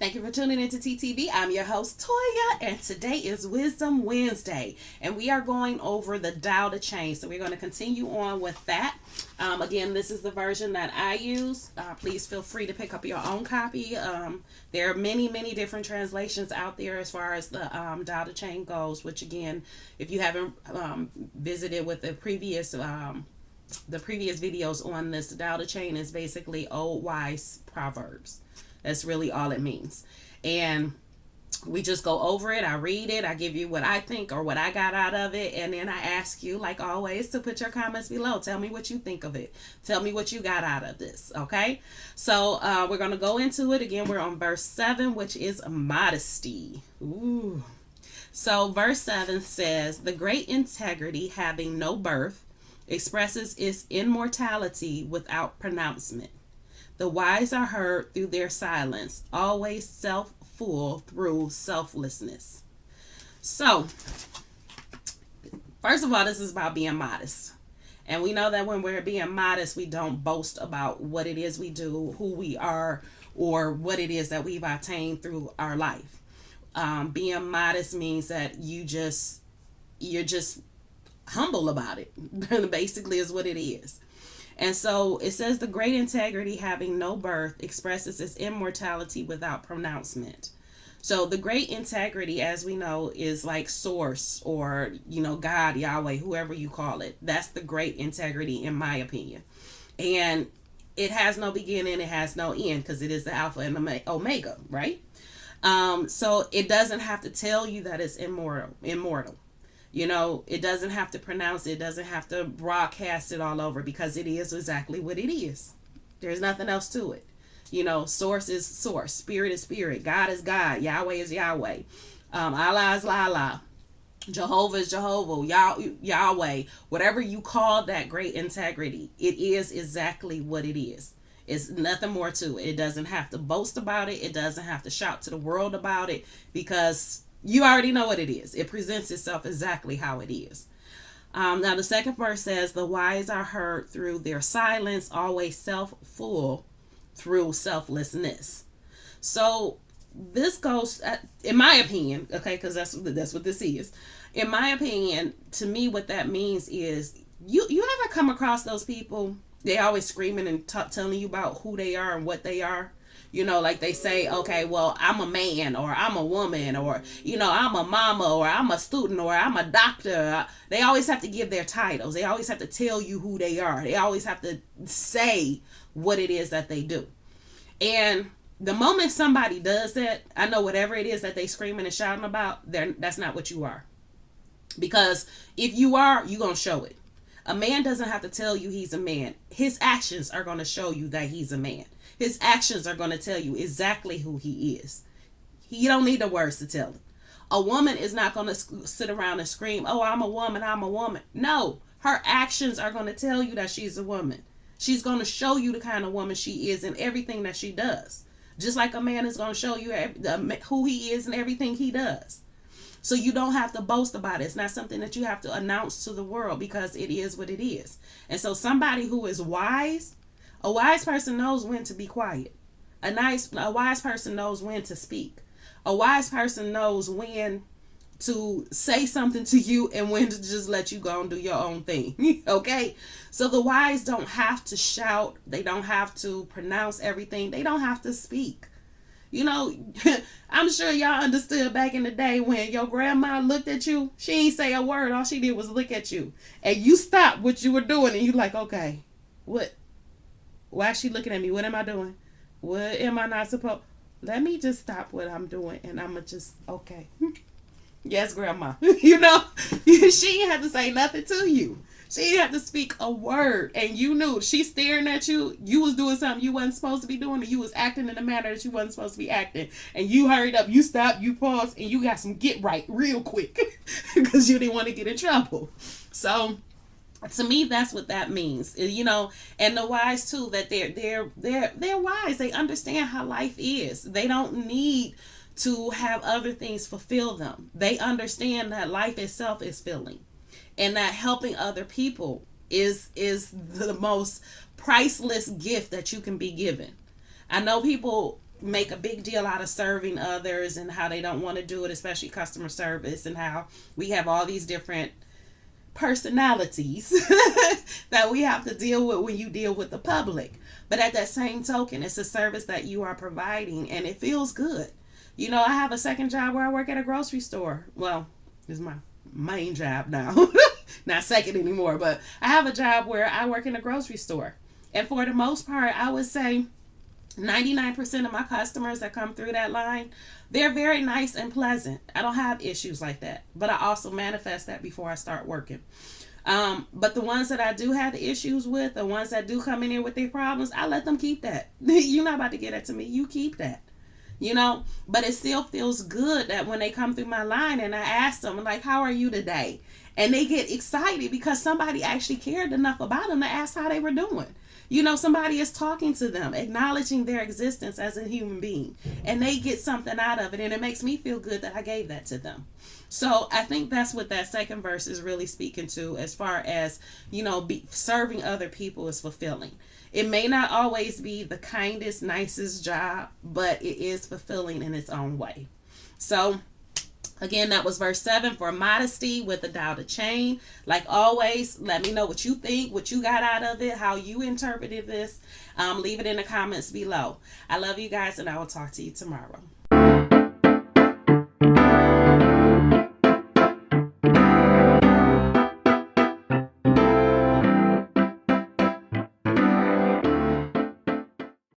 Thank you for tuning into TTV. I'm your host, Toya, and today is Wisdom Wednesday. And we are going over the Tao Te Ching. So we're going to continue on with that. Again, this is the version that I use. Please feel free to pick up your own copy. There are many, many different translations out there as far as the Tao Te Ching goes, which again, if you haven't visited with the previous videos on this, the Tao Te Ching is basically old wise proverbs. That's really all it means. And we just go over it. I read it. I give you what I think or what I got out of it. And then I ask you, like always, to put your comments below. Tell me what you think of it. Tell me what you got out of this. Okay? So we're going to go into it. Again, we're on verse 7, which is modesty. Ooh. So verse 7 says, the great integrity having no birth expresses its immortality without pronouncement. The wise are heard through their silence, always self-full through selflessness. So, first of all, this is about being modest. And we know that when we're being modest, we don't boast about what it is we do, who we are, or what it is that we've attained through our life. Being modest means that you're just humble about it. Basically is what it is. And so it says the great integrity having no birth expresses its immortality without pronouncement. So the great integrity, as we know, is like source or, God, Yahweh, whoever you call it. That's the great integrity, in my opinion. And it has no beginning, it has no end, because it is the Alpha and the Omega, right? So it doesn't have to tell you that it's immortal. It doesn't have to pronounce it. It doesn't have to broadcast it all over because it is exactly what it is. There's nothing else to it. Source is source. Spirit is spirit. God is God. Yahweh is Yahweh. Allah is Allah. Jehovah is Jehovah. Yahweh. Whatever you call that great integrity, it is exactly what it is. It's nothing more to it. It doesn't have to boast about it. It doesn't have to shout to the world about it because you already know what it is. It presents itself exactly how it is. Now the second verse says, the wise are heard through their silence, always self-full through selflessness. So this goes, in my opinion, okay, because that's what this is. In my opinion, to me, what that means is you ever come across those people, they always screaming and telling you about who they are and what they are. Like they say, okay, well, I'm a man or I'm a woman or, I'm a mama or I'm a student or I'm a doctor. They always have to give their titles. They always have to tell you who they are. They always have to say what it is that they do. And the moment somebody does that, I know whatever it is that they screaming and shouting about, that's not what you are. Because if you are, you're going to show it. A man doesn't have to tell you he's a man. His actions are going to show you that he's a man. His actions are going to tell you exactly who he is. You don't need the words to tell him. A woman is not going to sit around and scream, oh, I'm a woman, I'm a woman. No, her actions are going to tell you that she's a woman. She's going to show you the kind of woman she is in everything that she does. Just like a man is going to show you who he is in everything he does. So you don't have to boast about it. It's not something that you have to announce to the world because it is what it is. And so somebody who is wise, a wise person knows when to be quiet. A wise person knows when to speak. A wise person knows when to say something to you and when to just let you go and do your own thing. Okay? So the wise don't have to shout. They don't have to pronounce everything. They don't have to speak. I'm sure y'all understood back in the day when your grandma looked at you, she ain't say a word. All she did was look at you. And you stopped what you were doing and you like, okay, what? Why is she looking at me? What am I doing? What am I not supposed? Let me just stop what I'm doing and I'm going to just, okay. Yes, grandma. She didn't have to say nothing to you. She didn't have to speak a word. And you knew she's staring at you. You was doing something you wasn't supposed to be doing. And you was acting in a manner that you wasn't supposed to be acting. And you hurried up. You stopped. You paused. And you got some get right real quick. Because you didn't want to get in trouble. So to me, that's what that means. And the wise too, that they're wise. They understand how life is. They don't need to have other things fulfill them. They understand that life itself is filling. And that helping other people is the most priceless gift that you can be given. I know people make a big deal out of serving others and how they don't want to do it, especially customer service, and how we have all these different personalities that we have to deal with when you deal with the public. But at that same token, it's a service that you are providing and it feels good. You know, I have a second job where I work at a grocery store. Well, it's my main job now. Not second anymore, but I have a job where I work in a grocery store. And for the most part, I would say 99% of my customers that come through that line, they're very nice and pleasant. I don't have issues like that, but I also manifest that before I start working. But the ones that I do have the issues with, the ones that do come in here with their problems, I let them keep that. You're not about to get that to me. You keep that. You know, but it still feels good that when they come through my line and I ask them, like, how are you today? And they get excited because somebody actually cared enough about them to ask how they were doing. You know, somebody is talking to them, acknowledging their existence as a human being, and they get something out of it, and it makes me feel good that I gave that to them. So I think that's what that second verse is really speaking to, as far as, you know, serving other people is fulfilling. It may not always be the kindest, nicest job, but it is fulfilling in its own way. So again, that was verse 7 for modesty with the Tao Te Ching. Like always, let me know what you think, what you got out of it, how you interpreted this. Leave it in the comments below. I love you guys, and I will talk to you tomorrow.